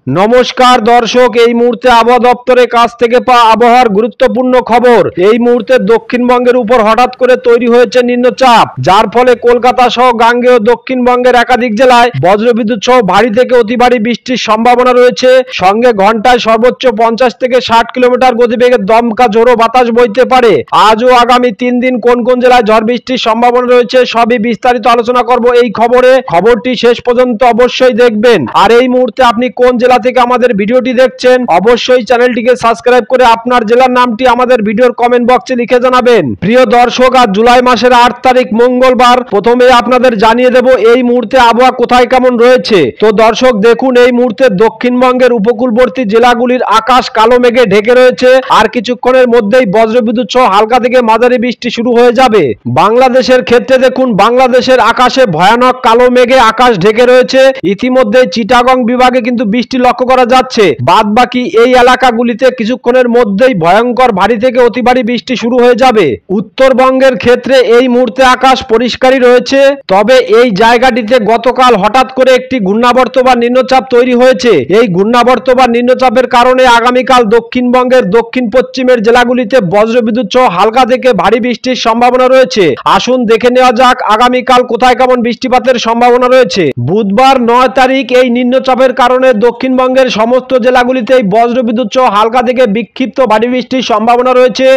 নমস্কার দর্শক, এই মুহূর্তে আবহাওয়া দপ্তরের কাছ থেকে পাওয়া আবহাওয়ার গুরুত্বপূর্ণ খবর। এই মুহূর্তে দক্ষিণবঙ্গের উপর হঠাৎ করে তৈরি হয়েছে নিম্নচাপ, যার ফলে কলকাতা সহ গাঙ্গেয় দক্ষিণবঙ্গের একাধিক জেলায় বজ্রবিদ্যুৎ সহ ভারী থেকে অতি ভারী বৃষ্টির সম্ভাবনা রয়েছে। সঙ্গে ঘন্টায় সর্বোচ্চ 50 থেকে 60 কিলোমিটার গতিবেগে দমকা ঝোড়ো বাতাস বইতে পারে। আজ ও আগামী 3 দিন কোন কোন জেলায় ঝড় বৃষ্টির সম্ভাবনা রয়েছে সবই বিস্তারিত আলোচনা করব এই খবরে। খবরটি শেষ পর্যন্ত অবশ্যই দেখবেন। আর এই মুহূর্তে আপনি কোন জেলা থেকে আমাদের ভিডিওটি দেখছেন অবশ্যই চ্যানেলটিকে সাবস্ক্রাইব করে আপনার জেলার নামটি আমাদের ভিডিওর কমেন্ট বক্সে লিখে জানাবেন। প্রিয় দর্শক, আজ জুলাই মাসের 8 তারিখ মঙ্গলবার। প্রথমে আপনাদের জানিয়ে দেব এই মুহূর্তে আবহাওয়া কোথায় কেমন রয়েছে। তো দর্শক দেখুন, এই মুহূর্তে দক্ষিণবঙ্গের উপকূলবর্তী জেলাগুলির আকাশ কালো মেঘে ঢেকে রয়েছে। আর কিছুক্ষণের মধ্যেই বজ্রবিদ্যুৎ সহ হালকা থেকে মাঝারি বৃষ্টি শুরু হয়ে যাবে। বাংলাদেশের ক্ষেত্রে দেখুন, বাংলাদেশের আকাশে ভয়ানক কালো মেঘে আকাশ ঢেকে রয়েছে। ইতিমধ্যে চিটাগং বিভাগে কিন্তু বৃষ্টি লক্ষ্য করা যাচ্ছে। বাদ বাকি এই এলাকাগুলিতে কিছুক্ষণের মধ্যেই ভয়ঙ্কর ভারী থেকে অতি ভারী বৃষ্টি শুরু হয়ে যাবে। উত্তরবঙ্গের ক্ষেত্রে এই মুহূর্তে আকাশ পরিষ্কারই রয়েছে, তবে এই জায়গাটিতে গতকাল হঠাৎ করে একটি ঘূর্ণাবর্ত বা নিম্নচাপ তৈরি হয়েছে। এই ঘূর্ণাবর্ত বা নিম্নচাপের কারণে আগামীকাল দক্ষিণবঙ্গের দক্ষিণ পশ্চিমের জেলাগুলিতে বজ্রবিদ্যুৎ সহ হালকা থেকে ভারী বৃষ্টির সম্ভাবনা রয়েছে। আসুন দেখে নেওয়া যাক আগামীকাল কোথায় কেমন বৃষ্টিপাতের সম্ভাবনা রয়েছে। বুধবার 9 তারিখ এই নিম্নচাপের কারণে দক্ষিণবঙ্গের সমস্ত জেলাগুলিতেই বজ্রবিদ্যুৎ সহ হালকা থেকে বিক্ষিপ্ত ভারী বৃষ্টির সম্ভাবনা রয়েছে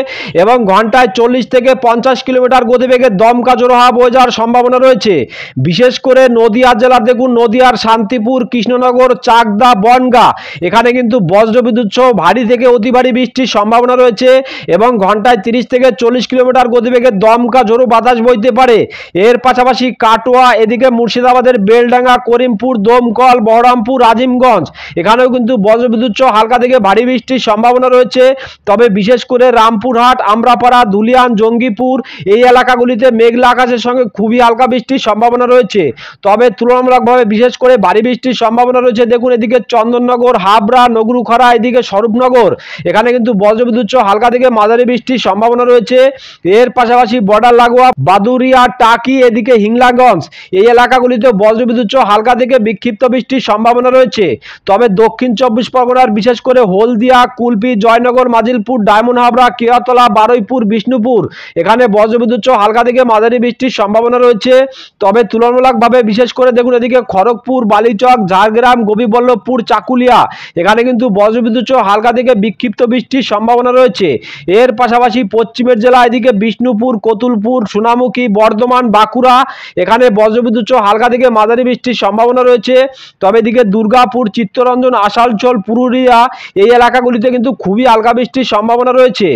এবং ঘন্টায় 40 থেকে 50 কিলোমিটার গতিবেগে দমকা ঝোড়ো হাওয়া বয়ে যাওয়ার সম্ভাবনা রয়েছে। বিশেষ করে নদিয়া জেলা দেখুন, নদিয়ার শান্তিপুর, কৃষ্ণনগর, চাকদা, বনগাঁ এখানে কিন্তু বজ্রবিদ্যুৎ সহ ভারী থেকে অতি ভারী বৃষ্টির সম্ভাবনা রয়েছে এবং ঘন্টায় 30 থেকে 40 কিলোমিটার গতিবেগে দমকা ঝোড়ো বাতাস বইতে পারে। এর পাশাপাশি কাটোয়া, এদিকে মুর্শিদাবাদের বেলডাঙ্গা, করিমপুর, দমকল, বহরমপুর, আজিমগঞ্জ এখানেও কিন্তু বজ্রবিদ্যুৎ সহ হালকা থেকে ভারী বৃষ্টির সম্ভাবনা রয়েছে। তবে বিশেষ করে রামপুরহাট, আমরাপাড়া, ধুলিয়ান, জঙ্গিপুর এই এলাকাগুলিতে মেঘলা আকাশের সঙ্গে খুবই হালকা বৃষ্টির সম্ভাবনা রয়েছে। তবে তুলনামূলকভাবে বিশেষ করে ভারী বৃষ্টির সম্ভাবনা রয়েছে দেখুন, এদিকে চন্দননগর, হাবড়া, নগরুখরা, এদিকে স্বরূপনগর এখানে কিন্তু বজ্রবিদ্যুৎ সহ হালকা থেকে মাঝারি বৃষ্টির সম্ভাবনা রয়েছে। এর পাশাপাশি বর্ডার লাগোয়া বাদুরিয়া, টাকি, এদিকে হিংলাগঞ্জ এই এলাকাগুলিতে বজ্রবিদ্যুৎ সহ হালকা থেকে বিক্ষিপ্ত বৃষ্টির সম্ভাবনা রয়েছে। তবে দক্ষিণ 24 পরগনার বিশেষ করে হলদিয়া, কুলপি, জয়নগর, মাজিলপুর, ডায়মন্ড হাবড়া, কেয়াতলা, বারুইপুর, বিষ্ণুপুর এখানে বজ্রবিদ্যুৎ সহ হালকা থেকে মাঝারি বৃষ্টির সম্ভাবনা রয়েছে। তবে তুলনামূলকভাবে বিশেষ করে দেখুন, এদিকে খড়গপুর, বালিচক, ঝাড়গ্রাম, গোপীবল্লভপুর, চাকুলিয়া এখানে কিন্তু বজ্রবিদ্যুৎ সহ হালকা থেকে বিক্ষিপ্ত বৃষ্টির সম্ভাবনা রয়েছে। এর পাশাপাশি পশ্চিমের জেলা এদিকে বিষ্ণুপুর, কতুলপুর, সোনামুখী, বর্ধমান, বাঁকুড়া এখানে বজ্রবিদ্যুৎ সহ হালকা থেকে মাঝারি বৃষ্টির সম্ভাবনা রয়েছে। তবে এদিকে দুর্গাপুর, চিত্তরঞ্জন, আসানসোল, পুরুলিয়া এই এলাকাগুলিতে কিন্তু খুবই হালকা বৃষ্টির সম্ভাবনা রয়েছে।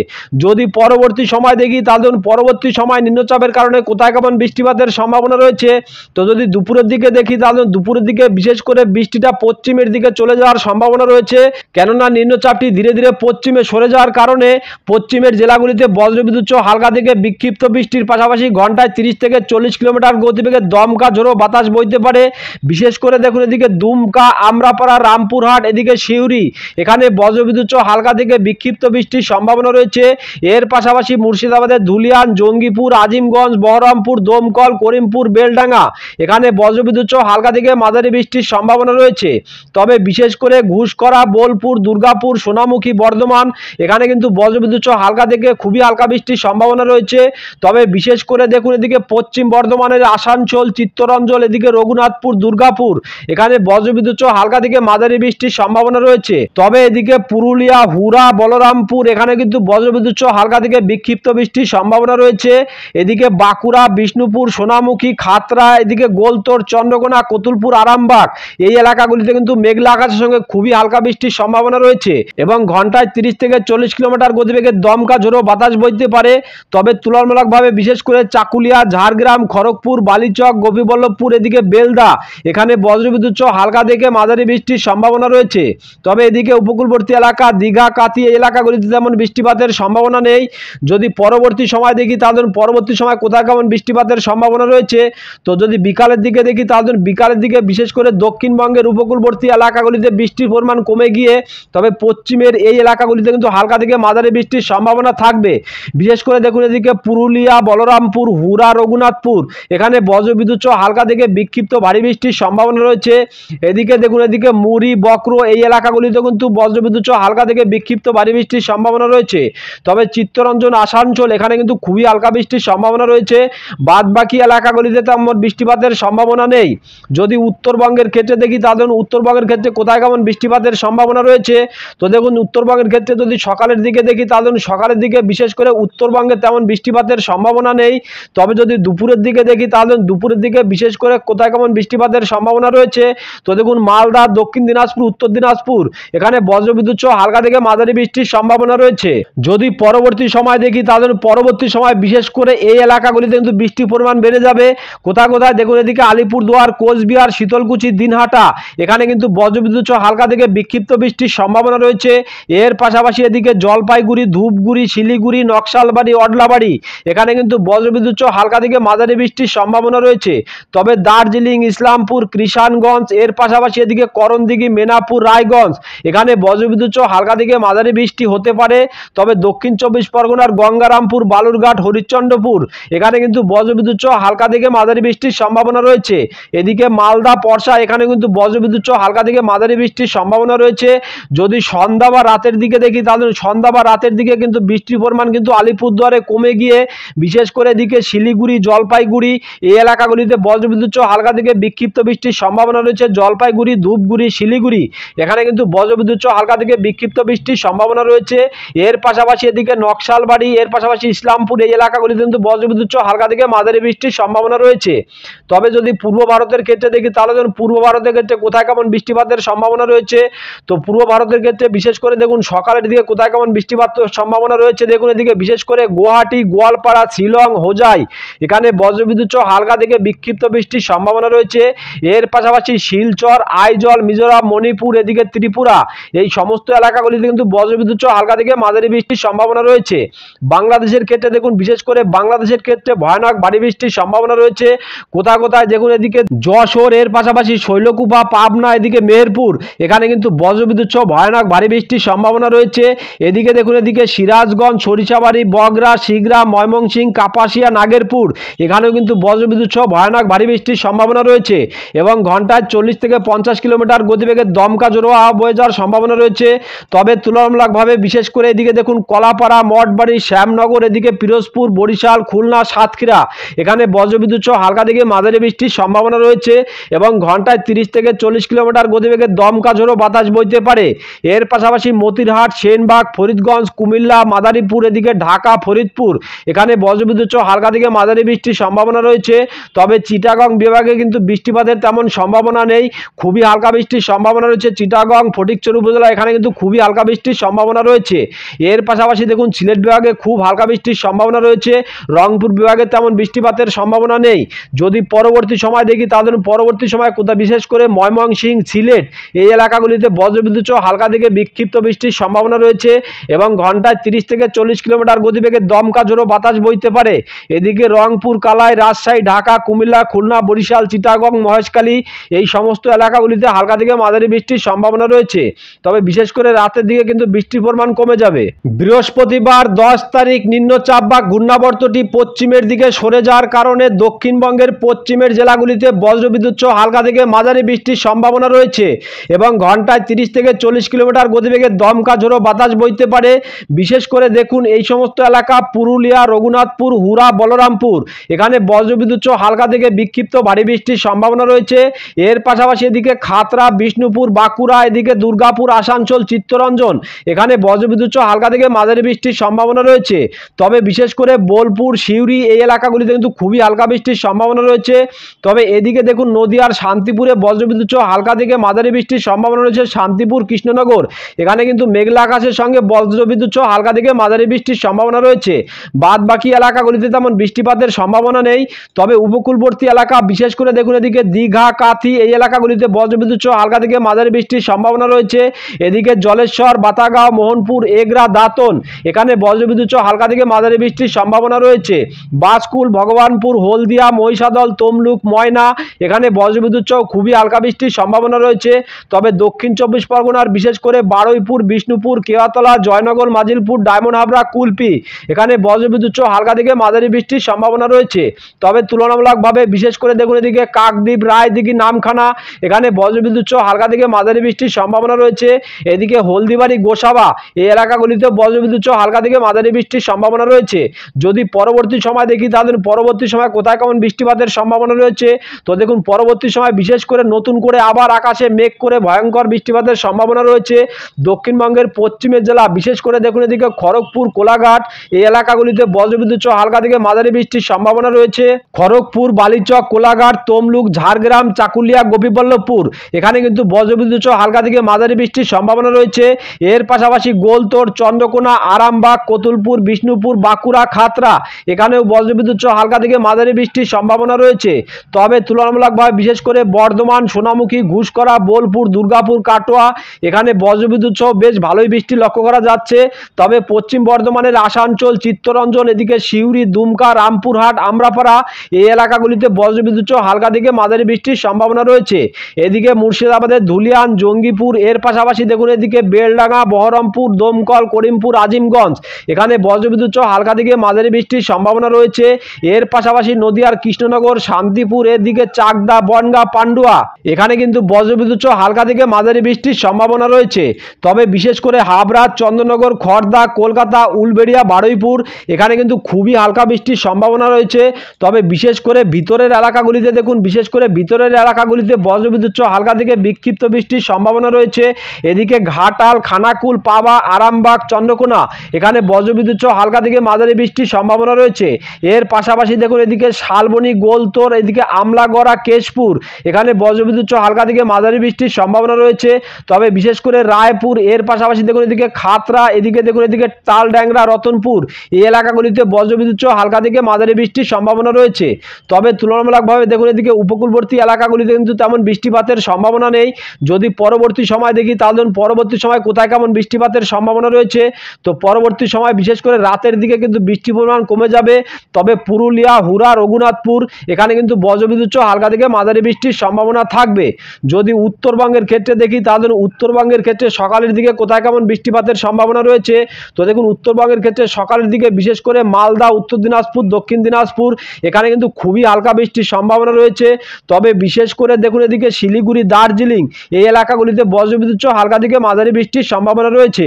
যদি পরবর্তী সময় দেখি তাহলে পরবর্তী সময় নিম্নচাপের কারণে কোথায় কেমন বৃষ্টিপাতের সম্ভাবনা রয়েছে। তো যদি দুপুরের দিকে দেখি তাহলে দুপুরের দিকে বিশেষ করে বৃষ্টিটা পশ্চিমের দিকে চলে যাওয়ার সম্ভাবনা রয়েছে, কেননা নিম্নচাপটি ধীরে ধীরে পশ্চিমে সরে যাওয়ার কারণে পশ্চিমের জেলাগুলিতে বজ্রবিদ্যুৎ সহ হালকা থেকে বিক্ষিপ্ত বৃষ্টির পাশাপাশি ঘন্টায় 30 থেকে 40 কিলোমিটার গতিবেগে দমকা ঝোড়ো বাতাস বইতে পারে। বিশেষ করে দেখুন, এদিকে দুমকা, আমরাপাড়া, রামপুরহাট, এদিকে শিউরি এখানে বজ্রবিদ্যুৎ সহ হালকা থেকে বিক্ষিপ্ত বৃষ্টির সম্ভাবনা রয়েছে। এর পাশাপাশি মুর্শিদাবাদের ধুলিয়ান, জঙ্গিপুর, আজিমগঞ্জ, বহরমপুর, দমকল, করিমপুর, বেলডাঙ্গা এখানে বজ্রবিদ্যুৎ সহ হালকা থেকে মাঝারি বৃষ্টির সম্ভাবনা রয়েছে। তবে বিশেষ করে ঘুষকরা, বোলপুর, দুর্গাপুর, সোনামুখী, বর্ধমান এখানে কিন্তু বজ্রবিদ্যুৎ সহ হালকা থেকে খুবই হালকা বৃষ্টির সম্ভাবনা রয়েছে। তবে বিশেষ করে দেখুন, এদিকে পশ্চিম বর্ধমানের আসানসোল, চিত্তরঞ্জন, এদিকে রঘুনাথপুর, দুর্গাপুর এখানে বজ্রবিদ্যুৎ সহ হালকা থেকে মাঝারি বৃষ্টির সম্ভাবনা রয়েছে। তবে এদিকে পুরুলিয়া, হুরা, বলরামপুর এখানে কিন্তু বজ্রবিদ্যুৎ সহ হালকা থেকে বিক্ষিপ্ত বৃষ্টির সম্ভাবনা রয়েছে। এদিকে বাঁকুড়া, বিষ্ণুপুর, সোনামুখী, খাতড়া, এদিকে গোলতোড়, চন্দ্রকোনা, কতুলপুর, আরামবাগ এই এলাকাগুলিতে কিন্তু মেঘলা আকাশের সঙ্গে খুবই হালকা বৃষ্টির সম্ভাবনা রয়েছে এবং ঘন্টায় 30 থেকে 40 কিলোমিটার গতিবেগে দমকা ঝোড়ো বাতাস বইতে পারে। তবে তুলনামূলকভাবে বিশেষ করে চাকুলিয়া, ঝাড়গ্রাম, খড়গপুর, বালিচক, গোপীবল্লভপুর, এদিকে বেলদা এখানে বজ্রবিদ্যুৎ সহ হালকা থেকে মাঝারি বৃষ্টির সম্ভাবনা রয়েছে। তবে এদিকে উপকূলবর্তী এলাকা দীঘা, কাতি এই এলাকাগুলিতে তেমন বৃষ্টিপাতের সম্ভাবনা নেই। যদি পরবর্তী সময় দেখি তাহলে পরবর্তী সময় কোথায় কেমন বৃষ্টিপাতের সম্ভাবনা রয়েছে। তো যদি বিকালের দিকে দেখি তাহলে বিকালের দিকে বিশেষ করে দক্ষিণবঙ্গের উপকূলবর্তী এলাকাগুলিতে বৃষ্টির পরিমাণ কমে গিয়ে তবে পশ্চিমের এই এলাকাগুলিতে কিন্তু হালকা থেকে মাঝারি বৃষ্টির সম্ভাবনা থাকবে। বিশেষ করে দেখুন, এদিকে পুরুলিয়া, বলরামপুর, হুরা, রঘুনাথপুর এখানে বজ্রবিদ্যুৎ সহ হালকা থেকে বিক্ষিপ্ত ভারী বৃষ্টির সম্ভাবনা রয়েছে। এদিকে দেখুন, এদিকে মুড়ি বক্র এই এলাকাগুলিতে কিন্তু বজ্রবিদ্যুৎ সহ হালকা থেকে বিক্ষিপ্ত ভারী বৃষ্টির সম্ভাবনা রয়েছে। তবে চিত্তরঞ্জন আসানসোল এখানে কিন্তু খুবই হালকা বৃষ্টির সম্ভাবনা রয়েছে। বাদ বাকি এলাকাগুলিতে তেমন বৃষ্টিপাতের সম্ভাবনা নেই। যদি উত্তরবঙ্গের ক্ষেত্রে দেখি তাহলে উত্তরবঙ্গের ক্ষেত্রে কোথায় কেমন বৃষ্টিপাতের সম্ভাবনা রয়েছে। তো দেখুন উত্তরবঙ্গের ক্ষেত্রে যদি সকালের দিকে দেখি তাহলে সকালের দিকে বিশেষ করে উত্তরবঙ্গে তেমন বৃষ্টিপাতের সম্ভাবনা নেই। তবে যদি দুপুরের দিকে দেখি তাহলে দুপুরের দিকে বিশেষ করে কোথায় কেমন বৃষ্টিপাতের সম্ভাবনা রয়েছে। তো দেখুন মালদা, দক্ষিণ দিনাজপুর, উত্তর দিনাজপুর এখানে বজ্রবিদ্যুৎ সহ হালকা থেকে মাঝারি বৃষ্টির সম্ভাবনা রয়েছে। যদি পরবর্তী সময় দেখি তাহলে পরবর্তী সময় বিশেষ করে এই এলাকাগুলিতে কিন্তু বৃষ্টির পরিমাণ বেড়ে যাবে। কোথায় কোথায় দেখুন এদিকে আলিপুরদুয়ার, কোচবিহার, শীতলকুচি, দিনহাটা এখানে কিন্তু বজ্রবিদ্যুৎ সহ হালকা থেকে বিক্ষিপ্ত বৃষ্টির সম্ভাবনা রয়েছে। এর পাশাপাশি এদিকে জলপাইগুড়ি, ধূপগুড়ি, শিলিগুড়ি, নকশালবাড়ি, অডলাবাড়ি এখানে কিন্তু বজ্রবিদ্যুৎ সহ হালকা থেকে মাঝারি বৃষ্টির সম্ভাবনা রয়েছে। তবে দার্জিলিং, ইসলামপুর, কৃষাণগঞ্জ এর পাশাপাশি এদিকে করণদিঘি, মেনাপুর, রায়গঞ্জ এখানে বজ্রবিদ্যুৎ সহ হালকা থেকে মাঝারি বৃষ্টি হতে পারে। তবে দক্ষিণ চব্বিশ পরগনার গঙ্গারামপুর, বালুরঘাট, হরিশ্চন্দ্রপুর এখানে কিন্তু বজ্রবিদ্যুৎ সহ হালকা থেকে মাঝারি বৃষ্টির সম্ভাবনা রয়েছে। এদিকে মালদা, পরশা এখানে কিন্তু বজ্রবিদ্যুৎ সহ হালকা থেকে মাঝারি বৃষ্টির সম্ভাবনা রয়েছে। যদি সন্ধ্যা বা রাতের দিকে দেখি তাহলে সন্ধ্যা বা রাতের দিকে কিন্তু বৃষ্টির পরিমাণ কিন্তু আলিপুরদুয়ারে কমে গিয়ে বিশেষ করে এদিকে শিলিগুড়ি, জলপাইগুড়ি এই এলাকাগুলিতে বজ্রবিদ্যুৎ সহ হালকা থেকে বিক্ষিপ্ত বৃষ্টির সম্ভাবনা রয়েছে। জলপাইগুড়ি, ধূপগুড়ি, শিলিগুড়ি এখানে কিন্তু বজ্রবিদ্যুৎ সহ হালকা থেকে বিক্ষিপ্ত বৃষ্টির সম্ভাবনা রয়েছে। এর পাশাপাশি এদিকে নকশালবাড়ি, এর পাশাপাশি ইসলামপুর এই এলাকাগুলিতে কিন্তু বজ্রবিদ্যুৎ সহ হালকা থেকে মাঝারি বৃষ্টির সম্ভাবনা রয়েছে। তবে যদি পূর্ব ভারতের ক্ষেত্রে দেখি তাহলে দেখুন পূর্ব ভারতের ক্ষেত্রে কোথায় কেমন বৃষ্টিপাতের সম্ভাবনা রয়েছে। তো পূর্ব ভারতের ক্ষেত্রে বিশেষ করে দেখুন সকালের দিকে কোথায় কেমন বৃষ্টিপাতের সম্ভাবনা রয়েছে। দেখুন এদিকে বিশেষ করে গুয়াহাটি, গোয়ালপাড়া, শিলং, হোজাই এখানে বজ্রবিদ্যুৎ সহ হালকা থেকে বিক্ষিপ্ত বৃষ্টির সম্ভাবনা রয়েছে। এর পাশাপাশি শিলচর, আইজল, মিজোরাম, মণিপুর এদিকে ত্রিপুরা এই সমস্ত এলাকাগুলিতে কিন্তু বজ্রবিদ্যুৎ সহ হালকা থেকে মাঝারি বৃষ্টির সম্ভাবনা রয়েছে। বাংলাদেশের ক্ষেত্রে দেখুন বিশেষ করে বাংলাদেশের ক্ষেত্রে ভয়ানক ভারী বৃষ্টির সম্ভাবনা রয়েছে। কোথায় কোথায় দেখুন এদিকে যশোর, এর পাশাপাশি শৈলকুপা, পাবনা এদিকে মেহেরপুর এখানে কিন্তু বজ্রবিদ্যুৎ সহ ভয়ানক ভারী বৃষ্টির সম্ভাবনা রয়েছে। এদিকে দেখুন এদিকে সিরাজগঞ্জ, সরিষাবাড়ি, বগরা, শিগরা, ময়মনসিংহ, কাপাসিয়া, নাগেরপুর এখানেও কিন্তু বজ্রবিদ্যুৎ সহ ভয়ানক ভারী বৃষ্টির সম্ভাবনা রয়েছে এবং ঘন্টায় 40 থেকে 50 কিলোমিটার গতিবেগে দমকা ঝোড়ো হাওয়া বয়ে যাওয়ার সম্ভাবনা রয়েছে। তবে তুলনামূলকভাবে বিশেষ করে এদিকে দেখুন কলাপাড়া, মঠবাড়ি, শ্যামনগর এদিকে পিরোজপুর, বরিশাল, খুলনা, সাতক্ষীরা এখানে বজ্রবিদ্যুৎ সহ হালকা থেকে মাঝারি বৃষ্টির সম্ভাবনা রয়েছে এবং ঘন্টায় 30 থেকে 40 কিলোমিটার গতিবেগে দমকা ঝোড়ো বাতাস বইতে পারে। এর পাশাপাশি মতিরহাট, সেনবাগ, ফরিদগঞ্জ, কুমিল্লা, মাদারীপুর এদিকে ঢাকা, ফরিদপুর এখানে বজ্রবিদ্যুৎ সহ হালকা থেকে মাঝারি বৃষ্টির সম্ভাবনা রয়েছে। তবে চিটাগং বিভাগে কিন্তু বৃষ্টিপাতের তেমন সম্ভাবনা নেই, খুবই হালকা বৃষ্টির সম্ভাবনা রয়েছে। চিটাগং, ফটিকছড়ি উপজেলা এখানে কিন্তু খুবই হালকা বৃষ্টির সম্ভাবনা রয়েছে। এর পাশাপাশি দেখুন সিলেট বিভাগে খুব হালকা বৃষ্টির সম্ভাবনা রয়েছে। রংপুর বিভাগে তেমন বৃষ্টিপাতের সম্ভাবনা নেই। যদি পরবর্তী সময় দেখি তাহলে পরবর্তী সময় কোথায় বিশেষ করে ময়মনসিংহ, সিলেট এই এলাকাগুলিতে বজ্রবিদ্যুৎ সহ হালকা থেকে বিক্ষিপ্ত বৃষ্টির সম্ভাবনা রয়েছে এবং ঘন্টায় 30 থেকে 40 কিলোমিটার গতিবেগে দমকা ঝোড়ো বাতাস বইতে পারে। এদিকে রংপুর, কালাই, রাজশাহী, ঢাকা, কুমিল্লা, খুলনা, বরিশাল, চিটাগং, মহেশখালী এই সমস্ত এলাকাগুলিতে হালকা থেকে মাঝারি বৃষ্টির সম্ভাবনা রয়েছে। তবে বিশেষ করে রাতের দিকে কিন্তু বৃষ্টির পরিমাণ কমে যাবে। বৃহস্পতিবার 10 তারিখ নিম্নচাপ বা ঘূর্ণাবর্তটি পশ্চিমের দিকে সরে যাওয়ার কারণে দক্ষিণবঙ্গের পশ্চিমের জেলাগুলিতে বজ্রবিদ্যুৎ সহ হালকা থেকে মাঝারি বৃষ্টির সম্ভাবনা রয়েছে এবং ঘন্টায় 30 থেকে 40 কিলোমিটার গতিবেগে দমকা ঝোড়ো বাতাস বইতে পারে। বিশেষ করে দেখুন এই সমস্ত এলাকা পুরুলিয়া, রঘুনাথপুর, হুরা, বলরামপুর এখানে বজ্রবিদ্যুৎ সহ হালকা থেকে বিক্ষিপ্ত ভারী বৃষ্টির সম্ভাবনা রয়েছে। এর পাশাপাশি এদিকে খাতড়া, বিষ্ণুপুর, বাঁকুড়া এদিকে দুর্গাপুর, আসানসোল, চিত্তরঞ্জন এখানে বজ্রবিদ্যুৎ সহ হালকা থেকে মাঝারি বৃষ্টির সম্ভাবনা রয়েছে। তবে বিশেষ করে বোলপুর, সিউড়ি এই এলাকাগুলিতে কিন্তু খুবই হালকা বৃষ্টির সম্ভাবনা রয়েছে। তবে এদিকে দেখুন নদিয়ার শান্তিপুরে বজ্রবিদ্যুৎ সহ হালকা থেকে মাঝারি বৃষ্টির সম্ভাবনা রয়েছে। শান্তিপুর, কৃষ্ণনগর এখানে কিন্তু মেঘলা আকাশের সঙ্গে বজ্রবিদ্যুৎ সহ হালকা থেকে মাঝারি বৃষ্টির সম্ভাবনা রয়েছে। বাদ বাকি এলাকাগুলিতে তেমন বৃষ্টিপাতের সম্ভাবনা নেই। তবে উপকূলবর্তী এলাকা বিশেষ করে দেখুন এদিকে দীঘা, কাথি এই এলাকাগুলিতে বজ্রবিদ্যুৎ সহ হালকা থেকে মাঝারি বৃষ্টির সম্ভাবনা রয়েছে। এদিকে জলেশ্বর, বাতাগাঁও, মোহনপুর, এগরা, দাঁতন এখানে বজ্রবিদ্যুৎ সহ হালকা থেকে মাঝারি বৃষ্টির সম্ভাবনা রয়েছে। বাসকুল, ভগবানপুর, হলদিয়া, মহিষাদল, তমলুক, ময়না এখানে বজ্রবিদ্যুৎ সহ খুবই হালকা বৃষ্টির সম্ভাবনা রয়েছে। তবে দক্ষিণ চব্বিশ পরগনার বিশেষ করে বারুইপুর, বিষ্ণুপুর, কেওয়াতলা, জয়নগর, মাজিলপুর, ডায়মন্ড হাবড়া, কুলপি এখানে বজ্রবিদ্যুৎ সহ হালকা থেকে মাঝারি বৃষ্টির সম্ভাবনা রয়েছে। তবে তুলনামূলকভাবে বিশেষ করে দেখুন এদিকে কাকদ্বীপ, রায়দিঘি, নামখানা এখানে বজ্রবিদ্যুৎ সহ হালকা থেকে মাঝারি বৃষ্টির সম্ভাবনা রয়েছে। এদিকে হলদিবাড়ি গোসাবা এই এলাকাগুলিতে বজ্রবিদ্যুৎ সহ হালকা থেকে মাঝারি বৃষ্টির সম্ভাবনা রয়েছে। যদি পরবর্তী সময় দেখি তাহলে পরবর্তী সময় কোথায় কেমন বৃষ্টিপাতের সম্ভাবনা রয়েছে, তো দেখুন পরবর্তী সময় বিশেষ করে নতুন করে আবার আকাশে মেঘ করে ভয়ঙ্কর বৃষ্টিপাতের সম্ভাবনা রয়েছে। দক্ষিণবঙ্গের পশ্চিমের জেলা বিশেষ করে দেখুন এদিকে খড়গপুর, কোলাঘাট এই এলাকাগুলিতে বজ্রবিদ্যুৎ সহ হালকা থেকে মাঝারি বৃষ্টির সম্ভাবনা রয়েছে। খড়গপুর, বালিচক, কোলাঘাট, তমলুক, ঝাড়গ্রাম, চাকুলিয়া, গোপীবল্লভপুর এখানে কিন্তু বজ্রবিদ্যুৎ সহ হালকা থেকে মাঝারি বৃষ্টির সম্ভাবনা রয়েছে। এর পাশাপাশি গোলতোড়, চন্দ্রকোনা, আরামবাগ, কতুলপুর, বিষ্ণুপুর, বাঁকুড়া, খাতড়া এখানেও বজ্রবিদ্যুৎ সহ হালকা থেকে মাঝারি বৃষ্টির সম্ভাবনা রয়েছে। তবে তুলনামূলকভাবে বিশেষ করে বর্ধমান, সোনামুখী, ঘুষকরা, বোলপুর, দুর্গাপুর, কাটোয়া এখানে বজ্রবিদ্যুৎ সহ বেশ ভালোই বৃষ্টি লক্ষ্য করা যাচ্ছে। তবে পশ্চিম বর্ধমানের আসানসোল, চিত্তরঞ্জন এদিকে সিউড়ি, দুমকা, রামপুরহাট, আমরাপাড়া এই এলাকাগুলিতে বজ্রবিদ্যুৎ সহ হালকা থেকে মাঝারি বৃষ্টির সম্ভাবনা রয়েছে। এদিকে মুর্শিদাবাদের ধুলিয়ান, জঙ্গিপুর এর পাশাপাশি দেখুন এদিকে বেলডাঙ্গা, বহরমপুর, দমকল, করিমপুর, আজিমগঞ্জ এখানে বজ্রবিদ্যুৎ সহ হালকা থেকে মাঝারি বৃষ্টির সম্ভাবনা রয়েছে। এর পাশাপাশি নদিয়ার কৃষ্ণনগর, শান্তিপুর এদিকে চাকদা, বনগাঁ, পান্ডুয়া এখানে কিন্তু বজ্রবিদ্যুৎ সহ হালকা থেকে মাঝারি বৃষ্টির সম্ভাবনা রয়েছে। তবে বিশেষ করে হাবড়া, চন্দননগর, খড়দা, কলকাতা, উলবেড়িয়া, বারুইপুর এখানে কিন্তু খুবই হালকা বৃষ্টির সম্ভাবনা রয়েছে। তবে বিশেষ করে ভিতরের এলাকাগুলিতে দেখুন বিশেষ করে ভিতরের এলাকাগুলিতে বজ্রবিদ্যুৎ সহ হালকা থেকে বিক্ষিপ্ত বৃষ্টির সম্ভাবনা রয়েছে। এদিকে ঘাটাল, খানাকুল, পাবা, আরামবাগ, চন্দ্রকোনা এখানে বজ্রবিদ্যুৎ সহ হালকা থেকে মাঝারি বৃষ্টির সম্ভাবনা রয়েছে। এর পাশাপাশি দেখুন এদিকে শালবনী, গোলতোড় এদিকে আমলাগড়া, কেশপুর এখানে বজ্রবিদ্যুৎ সহ হালকা থেকে মাঝারি বৃষ্টির সম্ভাবনা রয়েছে। তবে বিশেষ করে রায়পুর এর পাশাপাশি দেখুন এদিকে খাতড়া এদিকে দেখুন এদিকে তালড্যাংরা, রতনপুর এই এলাকাগুলিতে বজ্রবিদ্যুৎ সহ হালকা থেকে মাঝারি বৃষ্টির সম্ভাবনা রয়েছে। তবে তুলনামূলকভাবে দেখুন এদিকে উপকূলবর্তী এলাকাগুলিতে কিন্তু তেমন বৃষ্টিপাতের সম্ভাবনা নেই। যদি পরবর্তী সময় দেখি তাহলে পরবর্তী সময় কোথায় কেমন বৃষ্টিপাতের সম্ভাবনা রয়েছে, তো পরবর্তী সময় বিশেষ করে রাতের দিকে কিন্তু বৃষ্টির পরিমাণ কমে যাবে। তবে পুরুলিয়া, হুরা, রঘুনাথপুর এখানে কিন্তু বজ্রবিদ্যুৎ সহ হালকা থেকে মাঝারি বৃষ্টির সম্ভাবনা থাকবে। যদি উত্তরবঙ্গের ক্ষেত্রে দেখি তাহলে উত্তরবঙ্গের ক্ষেত্রে সকালের দিকে কোথায় কেমন বৃষ্টিপাতের সম্ভাবনা রয়েছে, তো দেখুন উত্তরবঙ্গের ক্ষেত্রে সকালের দিকে বিশেষ করে মালদা, উত্তর দিনাজপুর, দক্ষিণ দিনাজপুর এখানে কিন্তু খুবই হালকা বৃষ্টির সম্ভাবনা রয়েছে। তবে বিশেষ করে দেখুন এদিকে শিলিগুড়ি, দার্জিলিং এই এলাকাগুলিতে বজ্রবিদ্যুৎ সহ হালকা থেকে মাঝারি বৃষ্টির সম্ভাবনা রয়েছে।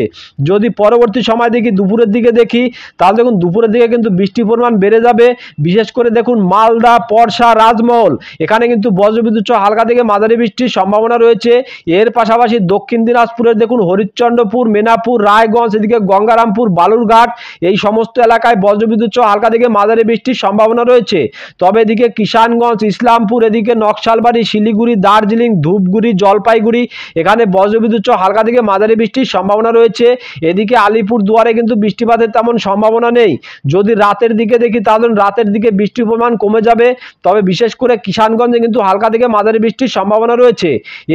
যদি পরবর্তী সময় দেখি দুপুরের দিকে দেখি তাহলে দেখুন দুপুরের দিকে কিন্তু বৃষ্টির পরিমাণ বেড়ে যাবে। বিশেষ করে দেখুন মালদা, পরশা, রাজমহল এখানে কিন্তু বজ্রবিদ্যুৎ সহ হালকা থেকে মাঝারি বৃষ্টির সম্ভাবনা রয়েছে। এর পাশাপাশি দক্ষিণ দিনাজপুরের দেখুন হরিশ্চন্দ্রপুর, মেনাপুর, রায়গঞ্জ এদিকে গঙ্গারামপুর, বালুরঘাট এই সমস্ত এলাকায় বজ্রবিদ্যুৎ সহ হালকা থেকে মাঝারি বৃষ্টির সম্ভাবনা রয়েছে। তবে এদিকে কিষানগঞ্জ, ইসলামপুর এদিকে নকশালবাড়ি, শিলিগুড়ি, দার্জিলিং, ধূপগুড়ি, জলপাইগুড়ি এখানে বজ্রবিদ্যুৎ সহ হালকা থেকে মাঝারি বৃষ্টির সম্ভাবনা রয়েছে। এদিকে আলিপুর দুয়ারে কিন্তু বৃষ্টিপাতের তেমন সম্ভাবনা নেই। যদি রাতের দিকে দেখি তাহলে রাতের দিকে বৃষ্টির পরিমাণ কমে যাবে। তবে বিশেষ করে কিষানগঞ্জে কিন্তু হালকা থেকে মাঝারি বৃষ্টির সম্ভাবনা রয়েছে।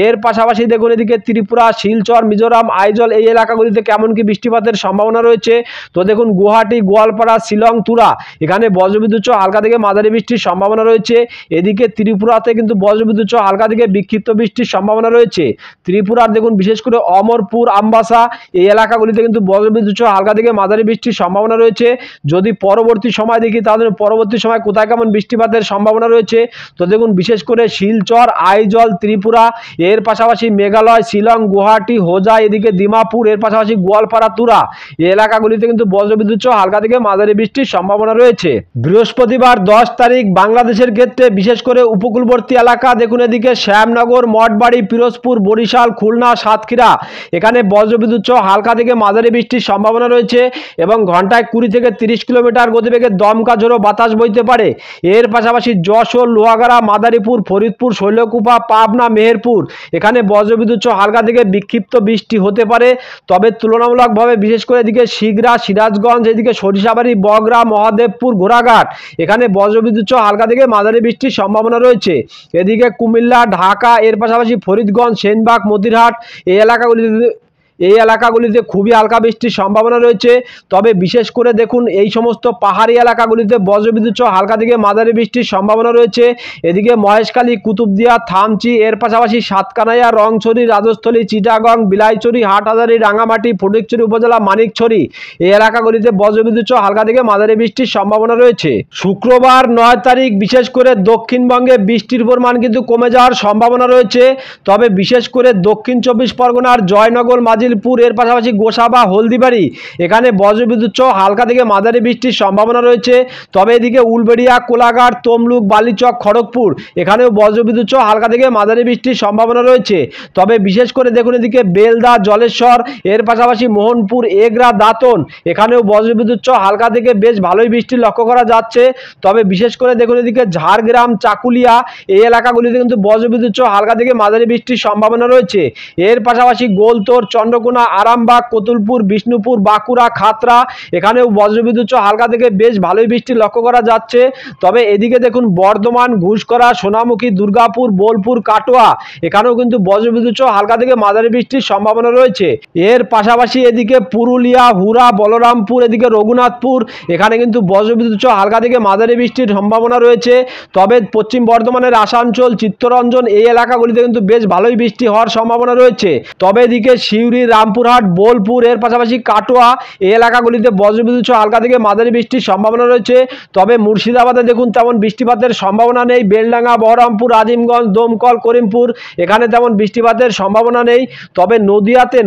এর পাশাপাশি দেখুন এদিকে ত্রিপুরা, শিলচর, মিজোরাম, আইজল এই এলাকাগুলিতে কেমন কি বৃষ্টিপাতের সম্ভাবনা রয়েছে, তো দেখুন গুয়াহাটি, গোয়ালপাড়া, শিলং, তুরা এখানে বজ্রবিদ্যুৎ সহ হালকা থেকে মাঝারি বৃষ্টির সম্ভাবনা রয়েছে। এদিকে ত্রিপুরাতে কিন্তু বজ্রবিদ্যুৎ সহ হালকা থেকে বিক্ষিপ্ত বৃষ্টির সম্ভাবনা রয়েছে। ত্রিপুরার দেখুন বিশেষ করে অমরপুর, আমবাসা এই এলাকাগুলিতে কিন্তু বজ্রবিদ্যুৎ সহ হালকা থেকে মাঝারি বৃষ্টির সম্ভাবনা রয়েছে। যদি পরবর্তী সময় দেখি তাহলে পরবর্তী সময় কোথায় কেমন বৃষ্টিপাতের সম্ভাবনা রয়েছে, তো দেখুন বিশেষ করে শিলচর, আইজল, ত্রিপুরা এর পাশাপাশি মেঘালয়, শিলং, গুয়াহাটি, হোজা এদিকে দিমাপুর এর পাশাপাশি গোয়ালপাড়া, তুরা এই এলাকাগুলিতে কিন্তু বজ্রবিদ্যুৎ সহ হালকা থেকে মাঝারি বৃষ্টির সম্ভাবনা রয়েছে। বৃহস্পতিবার 10 তারিখ বাংলাদেশের ক্ষেত্রে বিশেষ করে উপকূলবর্তী এলাকা দেখুন এদিকে শ্যামনগর, মঠবাড়ি, পিরোজপুর, বরিশাল, খুলনা, সাতক্ষীরা এখানে বজ্রবিদ্যুৎ সহ হালকা থেকে মাঝারি বৃষ্টির সম্ভাবনা রয়েছে এবং ঘন্টায় 20 থেকে 30 কিলোমিটার গতিবেগে দমকা ঝোড়ো বাতাস বইতে পারে। এর পাশাপাশি যশোর, লোহাগাড়া, মাদারীপুর, ফরিদপুর, শৈলকুপা, পাবনা, মেহেরপুর এখানে বজ্রবিদ্যুৎ সহ হালকা থেকে বিক্ষিপ্ত বৃষ্টি হতে পারে। তবে তুলনামূলকভাবে বিশেষ করে এদিকে শিগরা, সিরাজগঞ্জ এদিকে সরিষাবাড়ি, বগরা, মহাদেবপুর, ঘোড়াঘাট এখানে বজ্রবিদ্যুৎ সহ হালকা থেকে মাঝারি বৃষ্টির সম্ভাবনা রয়েছে। এদিকে কুমিল্লা, ঢাকা এর পাশাপাশি ফরিদগঞ্জ, সেনবাগ, মতিরহাট এই এলাকাগুলিতে খুবই হালকা বৃষ্টির সম্ভাবনা রয়েছে। তবে বিশেষ করে দেখুন এই সমস্ত পাহাড়ি এলাকাগুলিতে বজ্রবিদ্যুৎ সহ হালকা থেকে মাঝারি বৃষ্টির সম্ভাবনা রয়েছে। এদিকে মহেশখালী, কুতুবদিয়া, থামচি, এর পাশাপাশি সাতকানাইয়া, রংছড়ি, রাজস্থলী, চিটাগং, বিলাইছড়ি, হাটহাজারী, রাঙামাটি, ফটিকছড়ি উপজেলা, মানিকছড়ি এই এলাকাগুলিতে বজ্রবিদ্যুৎ সহ হালকা থেকে মাঝারি বৃষ্টির সম্ভাবনা রয়েছে। শুক্রবার 9 তারিখ বিশেষ করে দক্ষিণবঙ্গে বৃষ্টির পরিমাণ কিন্তু কমে যাওয়ার সম্ভাবনা রয়েছে। তবে বিশেষ করে দক্ষিণ 24 পরগনার জয়নগর, মাজিলপুর, এর পাশাপাশি গোসাবা, হলদিবাড়ি এখানে বজ্রবিদ্যুৎ সহ হালকা থেকে মাঝারি বৃষ্টির সম্ভাবনা রয়েছে। তবে এদিকে উলবেড়িয়া, কোলাঘাট, তমলুক, বালিচক, খড়গপুর এখানেও বজ্রবিদ্যুৎ সহ হালকা থেকে মাঝারি বৃষ্টির সম্ভাবনা রয়েছে। তবে বিশেষ করে দেখুন এদিকে বেলদা, জলেশ্বর, এর পাশাপাশি মোহনপুর, এগরা, দাঁতন এখানেও বজ্রবিদ্যুৎ সহ হালকা থেকে বেশ ভালোই বৃষ্টি লক্ষ্য করা যাচ্ছে। তবে বিশেষ করে দেখুন এদিকে ঝাড়গ্রাম, চাকুলিয়া এই এলাকাগুলিতে কিন্তু বজ্রবিদ্যুৎ সহ হালকা থেকে মাঝারি বৃষ্টির সম্ভাবনা রয়েছে। এর পাশাপাশি গোলতোর, চন্দ্রকোনা, আরামবাগ, কতুলপুর, বিষ্ণুপুর, বাঁকুড়া, খাতড়া এখানেও বজ্রবিদ্যুৎ সহ হালকা থেকে বেশ ভালোই বৃষ্টি লক্ষ্য করা যাচ্ছে। তবে এদিকে দেখুন বর্ধমান, ঘুষকরা, সোনামুখী, দুর্গাপুর, বোলপুর, কাটোয়া এখানেও কিন্তু বজ্রবিদ্যুৎ সহ হালকা থেকে মাঝারি বৃষ্টির সম্ভাবনা রয়েছে। এর পাশাপাশি এদিকে পুরুলিয়া, হুরা, বলরামপুর, এদিকে রঘুনাথপুর এখানে কিন্তু বজ্রবিদ্যুৎ সহ হালকা থেকে মাঝারি বৃষ্টির সম্ভাবনা রয়েছে। তবে পশ্চিম বর্ধমানের আসানসোল, চিত্তরঞ্জন এই এলাকাগুলিতে কিন্তু বেশ ভালোই বৃষ্টি হওয়ার সম্ভাবনা রয়েছে। তবে এদিকে সিউড়ি, রামপুরহাট, বোলপুর, এর পাশাপাশি কাটোয়া এই এলাকাগুলিতে বজ্রবিদ্যুৎ সহ হালকা থেকে মাঝারি বৃষ্টির সম্ভাবনা রয়েছে। তবে মুর্শিদাবাদে দেখুন তেমন বৃষ্টিপাতের সম্ভাবনা নেই। বেলডাঙ্গা, বহরমপুর, আজিমগঞ্জ, দমকল, করিমপুর এখানে তেমন বৃষ্টিপাতের সম্ভাবনা নেই। তবে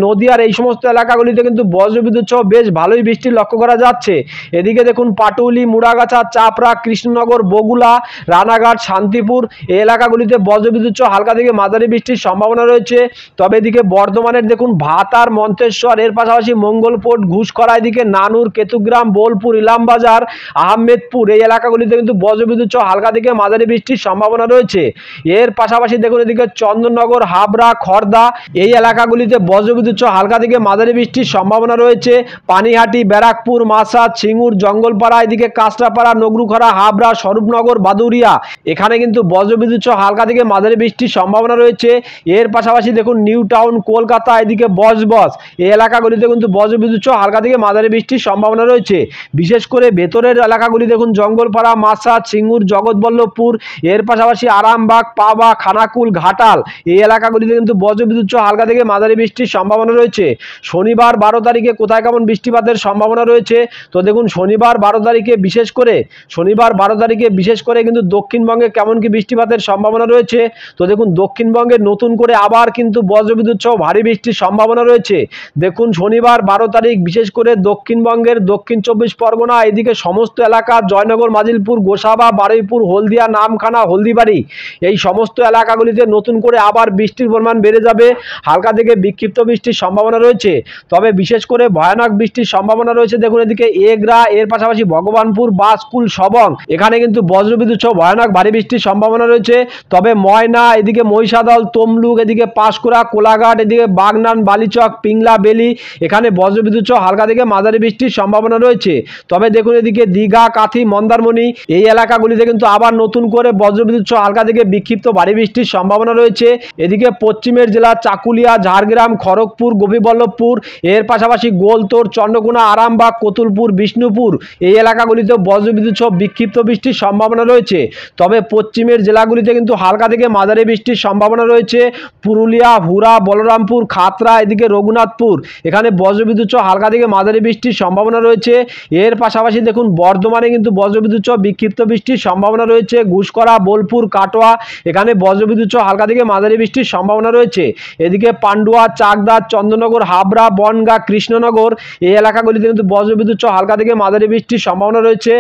নদিয়ার এই সমস্ত এলাকাগুলিতে কিন্তু বজ্রবিদ্যুৎ সহ বেশ ভালোই বৃষ্টি লক্ষ্য করা যাচ্ছে। এদিকে দেখুন পাটুলি, মুড়াগাছা, চাপড়া, কৃষ্ণনগর, বগুলা, রানাঘাট, শান্তিপুর এই এলাকাগুলিতে বজ্রবিদ্যুৎ সহ হালকা থেকে মাঝারি বৃষ্টির সম্ভাবনা রয়েছে। তবে এদিকে বর্ধমানের দেখুন ভাতার, মন্তেশ্বর, এর পাশাপাশি মঙ্গলকোট, ঘুষকরা, এদিকে নানুর, কেতুগ্রাম, বোলপুর, ইলামবাজার, আহমেদপুর এই এলাকাগুলিতে কিন্তু বজ্রবিদ্যুৎ সহ হালকা থেকে মাঝারি বৃষ্টির সম্ভাবনা রয়েছে। এর পাশাপাশি দেখুন এদিকে চন্দননগর, হাবড়া, খড়দা এই এলাকাগুলিতে বজ্রবিদ্যুৎ সহ হালকা থেকে মাঝারি বৃষ্টির সম্ভাবনা রয়েছে। পানিহাটি, ব্যারাকপুর, মাসাদ, সিঙ্গুর, জঙ্গলপাড়া, এদিকে কাঁচরাপাড়া, নগরুখরা, হাবড়া, স্বরূপনগর, বাদুরিয়া এখানে কিন্তু বজ্রবিদ্যুৎ সহ হালকা থেকে মাঝারি বৃষ্টির সম্ভাবনা রয়েছে। এর পাশাপাশি দেখুন নিউ টাউন, কলকাতা, এদিকে বজবজ এই এলাকাগুলিতে কিন্তু বজ্রবিদ্যুৎ সহ হালকা থেকে মাঝারি বৃষ্টির সম্ভাবনা রয়েছে। বিশেষ করে ভেতরের এলাকাগুলি দেখুন জঙ্গলপাড়া, মাসাদ, সিঙ্গুর, জগৎবল্লভপুর, এর পাশাপাশি আরামবাগ, পাবা, খানাকুল, ঘাটাল এই এলাকাগুলিতে কিন্তু বজ্রবিদ্যুৎ সহ হালকা থেকে মাঝারি বৃষ্টির সম্ভাবনা রয়েছে। শনিবার 12 তারিখে কোথায় কেমন বৃষ্টিপাতের সম্ভাবনা রয়েছে? তো দেখুন শনিবার 12 তারিখে বিশেষ করে কিন্তু দক্ষিণবঙ্গে কেমন কি বৃষ্টিপাতের সম্ভাবনা রয়েছে। তো দেখুন দক্ষিণবঙ্গে নতুন করে আবার কিন্তু বজ্রবিদ্যুৎ সহ ভারী বৃষ্টির সম্ভাবনা রয়েছে। দেখুন শনিবার 12 তারিখ বিশেষ করে দক্ষিণবঙ্গের দক্ষিণ 24 পরগনা এদিকে সমস্ত এলাকা, জয়নগর, মাজিলপুর, গোসাবা, বারুইপুর, হলদিয়া, নামখানা, হলদিবাড়ি এই সমস্ত এলাকাগুলিতে নতুন করে আবার বৃষ্টির পরিমাণ বেড়ে যাবে। হালকা থেকে বিক্ষিপ্ত বৃষ্টির সম্ভাবনা রয়েছে। তবে বিশেষ করে ভয়ানক বৃষ্টির সম্ভাবনা রয়েছে। দেখুন এদিকে এগরা, এর পাশাপাশি ভগবানপুর, বাসকুল, সবং এখানে কিন্তু বজ্রবিদ্যুৎ সহ ভয়ানক ভারী বৃষ্টির সম্ভাবনা রয়েছে। তবে ময়না, এদিকে মহিষাদল, তমলুক, এদিকে পাঁশকুড়া, কোলাঘাট, এদিকে বাগনান, বালিচক, পিংলা, বেলি এখানে বজ্রবিদ্যুৎ সহ হালকা থেকে মাঝারি বৃষ্টির সম্ভাবনা রয়েছে। তবে দেখুন এদিকে দীঘা, কাথি, মন্দারমণি এই এলাকাগুলিতে কিন্তু আবার নতুন করে বজ্রবিদ্যুৎ সহ হালকা থেকে বিক্ষিপ্ত ভারী বৃষ্টির সম্ভাবনা রয়েছে। এদিকে পশ্চিমের জেলা চাকুলিয়া, ঝাড়গ্রাম, খড়গপুর, গোপীবল্লভপুর, এর পাশাপাশি গোলতোর, চন্দ্রকোনা, আরামবাগ, কতুলপুর, বিষ্ণুপুর এই এলাকাগুলিতে বজ্রবিদ্যুৎ সহ বিক্ষিপ্ত বৃষ্টির সম্ভাবনা রয়েছে। তবে পশ্চিমের জেলাগুলিতে কিন্তু হালকা থেকে মাঝারি বৃষ্টির সম্ভাবনা রয়েছে। পুরুলিয়া, হুরা, বলরামপুর, খাতড়া, এদিকে রঘুনাথপুর এখানে বজ্রবিদ্যুৎ সহ হালকা থেকে মাঝারি বৃষ্টির সম্ভাবনা রয়েছে। এর পাশাপাশি দেখুন বর্ধমানে কিন্তু বজ্রবিদ্যুৎ সহ বিক্ষিপ্ত বৃষ্টির সম্ভাবনা রয়েছে। ঘুষকরা, বোলপুর, কাটোয়া এখানে বজ্রবিদ্যুৎ সহ হালকা থেকে মাঝারি বৃষ্টির সম্ভাবনা রয়েছে। এদিকে পান্ডুয়া, চাকদা, চন্দননগর, হাবড়া, বনগাঁ, কৃষ্ণনগর এই এলাকাগুলিতে কিন্তু বজ্রবিদ্যুৎ সহ হালকা থেকে মাঝারি বৃষ্টির সম্ভাবনা রয়েছে।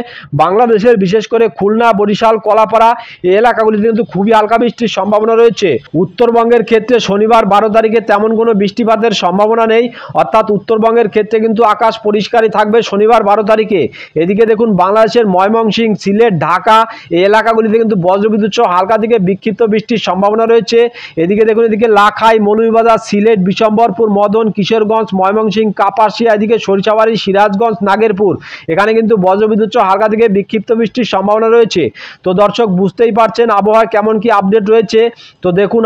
বাংলাদেশের বিশেষ করে খুলনা, বরিশাল, কলাপাড়া এই এলাকাগুলিতে কিন্তু খুবই হালকা বৃষ্টির সম্ভাবনা রয়েছে। উত্তরবঙ্গের ক্ষেত্রে শনিবার 12 তারিখে তেমন কোনো বৃষ্টিপাতের সম্ভাবনা নেই, অর্থাৎ উত্তরবঙ্গের ক্ষেত্রে কিন্তু আকাশ পরিষ্কারই থাকবে শনিবার 12 তারিখে। এদিকে দেখুন বাংলাদেশের ময়মনসিংহ, সিলেট, ঢাকা এই এলাকাগুলিতে কিন্তু বজ্রবিদ্যুৎ সহ হালকা থেকে বিক্ষিপ্ত বৃষ্টির সম্ভাবনা রয়েছে। এদিকে দেখুন এদিকে লাখাই, মৌলভীবাজার, সিলেট, বিশম্বরপুর, মদন, কিশোরগঞ্জ, ময়মনসিংহ, কাপাসিয়া, এদিকে সরিষাবাড়ি, সিরাজগঞ্জ, নাগেরপুর এখানে কিন্তু বজ্রবিদ্যুৎ সহ হালকা থেকে বিক্ষিপ্ত বৃষ্টির সম্ভাবনা রয়েছে। তো দর্শক বুঝতেই পারছেন আবহাওয়া কেমন কি আপডেট রয়েছে। তো দেখুন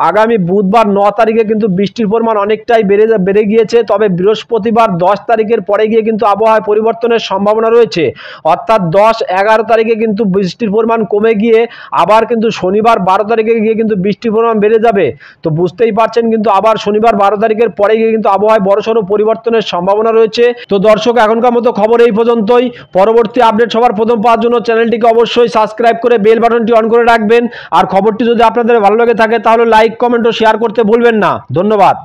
আগামী বুধবার 9 তারিখে কিন্তু বৃষ্টির পরিমাণ পরিমাণ অনেকটাই বেড়ে গিয়েছে। তবে বৃহস্পতিবার 10 তারিখের পরে গিয়ে কিন্তু আবহাওয়ায় পরিবর্তনের সম্ভাবনা রয়েছে, অর্থাৎ 10-11 তারিখে কিন্তু বৃষ্টির পরিমাণ কমে গিয়ে আবার কিন্তু শনিবার 12 তারিখে গিয়ে কিন্তু বৃষ্টির পরিমাণ বেড়ে যাবে। তো বুঝতেই পারছেন কিন্তু আবার শনিবার 12 তারিখের পরে গিয়ে কিন্তু আবহাওয়ায় বড়সড় পরিবর্তনের সম্ভাবনা রয়েছে। তো দর্শক, এখনকার মতো খবর এই পর্যন্তই। পরবর্তী আপডেট সবার প্রথম পাওয়ার জন্য চ্যানেলটিকে অবশ্যই সাবস্ক্রাইব করে বেল বাটনটি অন করে রাখবেন। আর খবরটি যদি আপনাদের ভালো লেগে থাকে তাহলে লাইক, কমেন্ট ও শেয়ার করতে ভুলবেন না। ধন্যবাদ।